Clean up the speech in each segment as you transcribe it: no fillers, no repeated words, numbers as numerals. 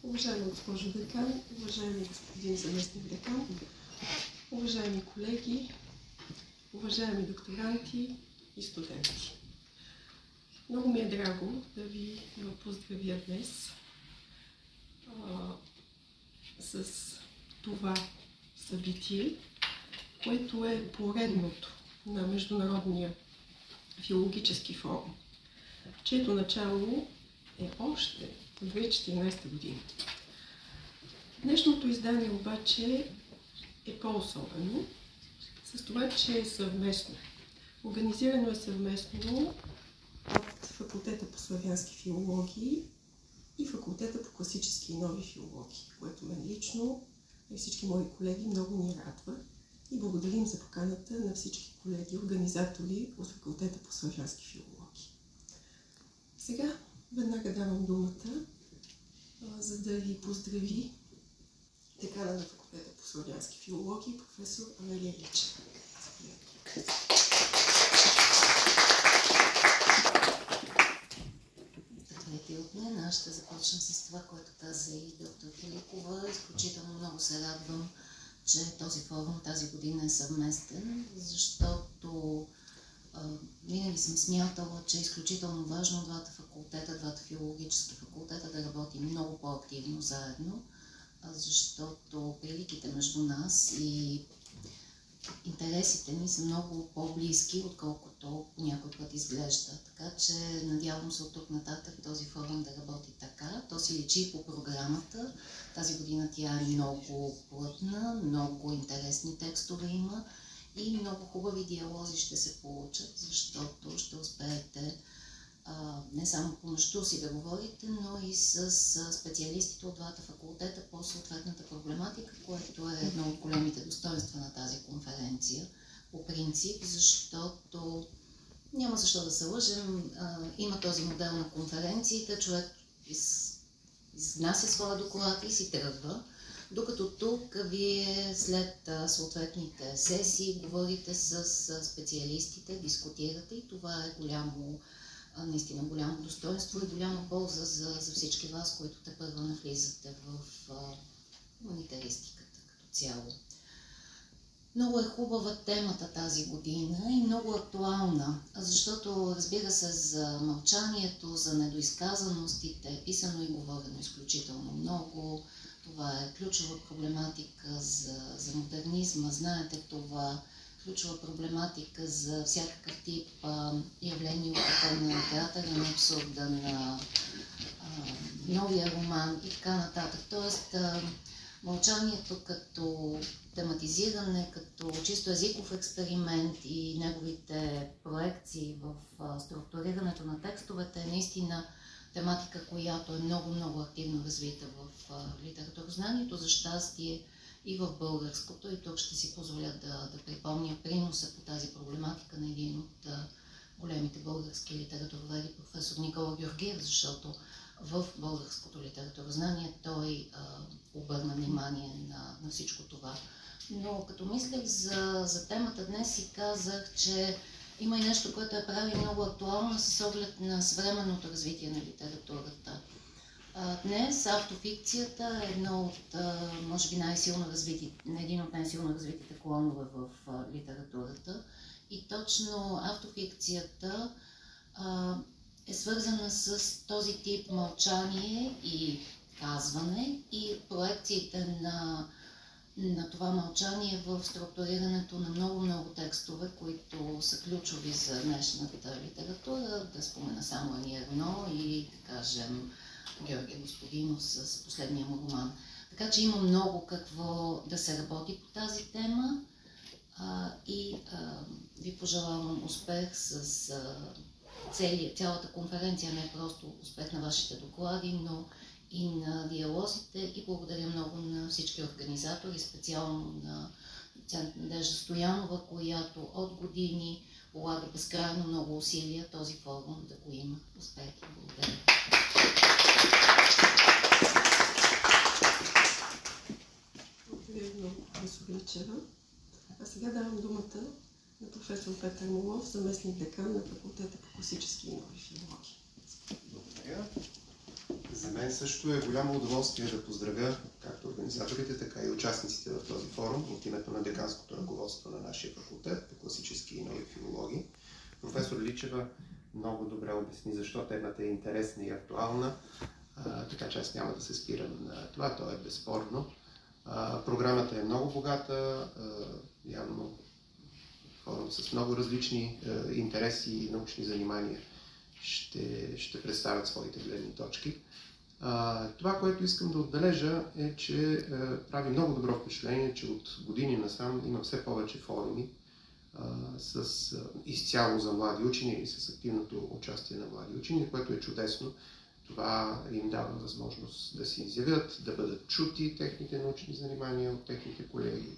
Уважаема госпожо декан, уважаеми господин заместник декан, уважаеми колеги, уважаеми докторанти и студенти. Много ми е драго да ви поздравя днес с това събитие, което е поредното на Международния филологически форум, чието начало е още в 2014 година. Днешното издание обаче е по-особено с това, че е съвместно. Организирано е съвместно от Факултета по славянски филологии и Факултета по класически и нови филологии, което мен лично и всички мои колеги много ни радва. И благодарим за поканата на всички колеги, организатори от Факултета по славянски филологии. Сега веднага давам думата, за да ви поздрави декана на Факултета по славянски филологии, професор Амелия Личева. Здравейте от мен. Аз ще започна с това, което каза и доктор Филипова. Изключително много се радвам, че този форум тази година е съвместен, защото винаги съм смятала, че е изключително важно двата филологически факултета да работим много по-активно заедно, защото приликите между нас и интересите ни са много по-близки, отколкото по някой път изглежда. Така че надявам се от тук нататък този форум да работи така. То си личи и по програмата. Тази година тя е много плътна, много интересни текстове има и много хубави диалози ще се получат, защото ще успеете не само помежду си да говорите, но и с специалистите от двата факултета по съответната проблематика, което е едно от големите достоинства на тази конференция по принцип, защото няма защо да се лъжем, има този модел на конференциите, човек изнася своя доклад и си тръгва, докато тук вие след съответните сесии говорите с специалистите, дискутирате и това е наистина голямо достоинство и голяма полза за всички вас, които тепърва навлизате в хуманитаристиката като цяло. Много е хубава темата тази година и много актуална, защото разбира се за мълчанието, за недоизказаностите е писано и говорено изключително много. Това е ключова проблематика за модернизма, знаете това. Ключова проблематика за всякакъв тип явления от на театъра на абсурда, на новия роман и така нататък. Тоест, мълчанието като тематизиране, като чисто езиков експеримент и неговите проекции в структурирането на текстовете е наистина тематика, която е много активно развита в литературознанието, за щастие и в българското. И тук ще си позволя да припомня приноса по тази проблематика на един от големите български литературоведи, професор Никола Георгиев, защото в българското литературознание той обърна внимание на всичко това. Но като мислех за темата днес си казах, че има и нещо, което я прави много актуално с оглед на съвременното развитие на литературата. Днес автофикцията е едно от, може би, един от най-силно развитите клонове в литературата. И точно автофикцията е свързана с този тип мълчание и казване и проекциите на това мълчание в структурирането на много текстове, които са ключови за днешната литература. Да спомена само Ани Ерно или, да кажем, Георги Господинов с последния му роман. Така че има много какво да се работи по тази тема и ви пожелавам успех с цялата конференция, не просто успех на вашите доклади, но и на диалозите и благодаря много на всички организатори, специално на доцент Надежда Стоянова, която от години полага безкрайно много усилия този форум да го има. Успехи! Благодаря! Благодаря ви много, професор Личева. А сега давам думата на професор Петър Молов, заместник декан на Факултета по класически и нови филологии. Благодаря. За мен мен също е голямо удоволствие да поздравя както организаторите, така и участниците в този форум от името на деканското ръководство на нашия факултет по класически и нови филологии. Професор Личева много добре обясни защо темата е интересна и актуална, така че аз няма да се спирам на това, то е безспорно. Програмата е много богата, явно форум с много различни интереси и научни занимания ще представят своите гледни точки. Това, което искам да отбележа е, че прави много добро впечатление, че от години насам има все повече форуми изцяло за млади учени или с активното участие на млади учени, което е чудесно. Това им дава възможност да се изявят, да бъдат чути техните научни занимания от техните колеги,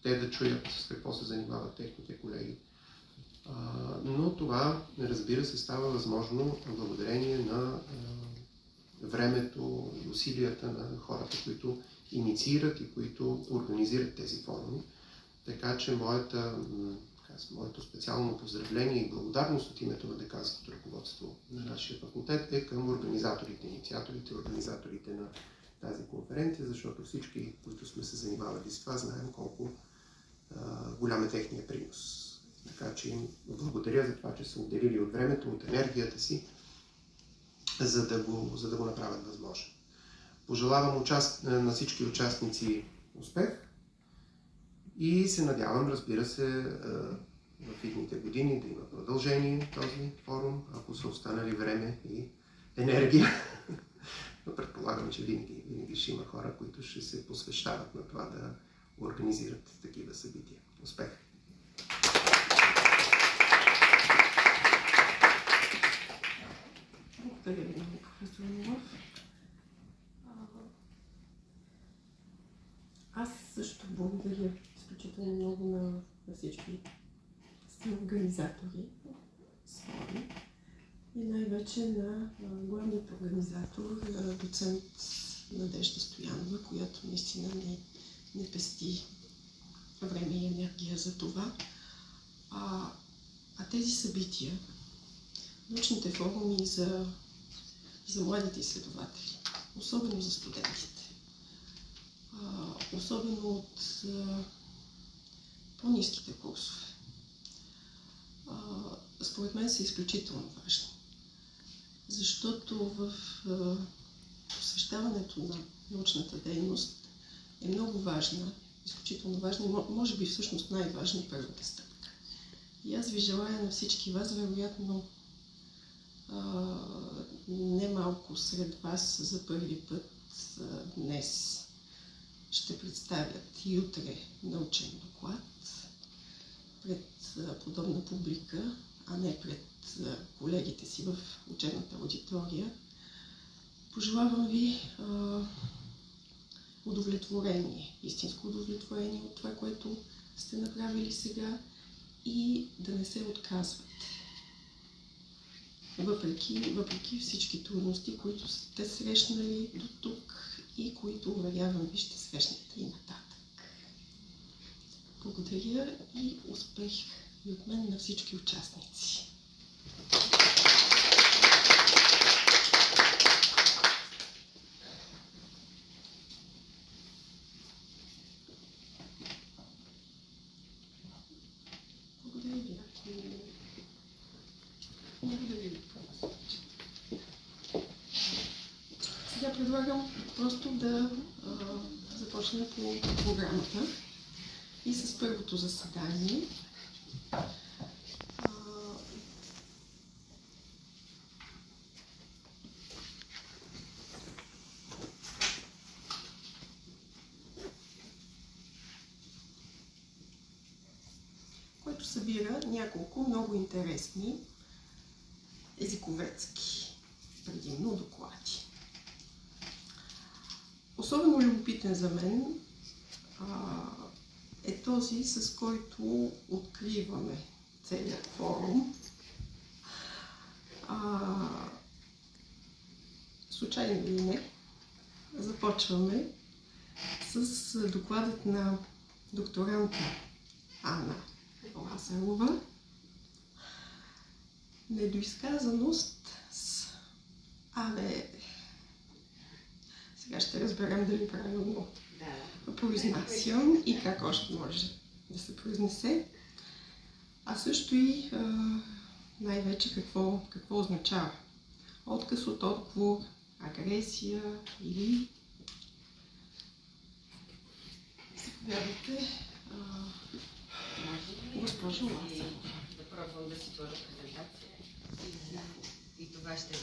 те да чуят с какво се занимават техните колеги. Но това, разбира се, става възможно благодарение на времето и усилията на хората, които инициират и които организират тези форуми. Така че моето специално поздравление и благодарност от името на деканското ръководство на нашия факултет е към организаторите, инициаторите, организаторите на тази конференция, защото всички, които сме се занимавали с това, знаем колко голям е техния принос. Така че им благодаря за това, че са отделили от времето, от енергията си, за да го направят възможно. Пожелавам на всички участници успех и се надявам, разбира се, в идните години да има продължение този форум, ако са останали време и енергия. Но предполагам, че винаги ще има хора, които ще се посвещават на това да организират такива събития. Успех! Благодаря ви много, професор Милов. Аз също благодаря изключително много на всички организатори и най-вече на главният организатор, доцент Надежда Стоянова, която наистина не пести време и енергия за това. Тези събития, научните форуми за младите изследователи, особено за студентите, особено от по-ниските курсове, според мен са изключително важни. Защото в посвещаването на научната дейност е много важна, изключително важна и може би всъщност най-важна първата стъпка. И аз ви желая на всички вас, вероятно немалко сред вас за първи път днес ще представят и утре научен доклад пред подобна публика, а не пред колегите си в учебната аудитория. Пожелавам ви удовлетворение, истинско удовлетворение от това, което сте направили сега и да не се отказвате. Въпреки всички трудности, които сте срещнали до тук и които, уверявам ви, ще срещнете и нататък. Благодаря и успех и от мен на всички участници. Сега предлагам просто да започнем по програмата и с първото заседание. Който събира няколко много интересни езиковедски, предимно доклади. Особено любопитен за мен е този, с който откриваме целият форум. Случайно или не, започваме с докладът на докторанта Ана Лазарова. Недоизказаност с Сега ще разберем дали правилно Да. произнасям и как още може да се произнесе. А също и най-вече какво означава. Отказ от отговор, агресия или... Заповядайте, госпожо Лазарова. Да пробвам да си сложа презентация. И това ще е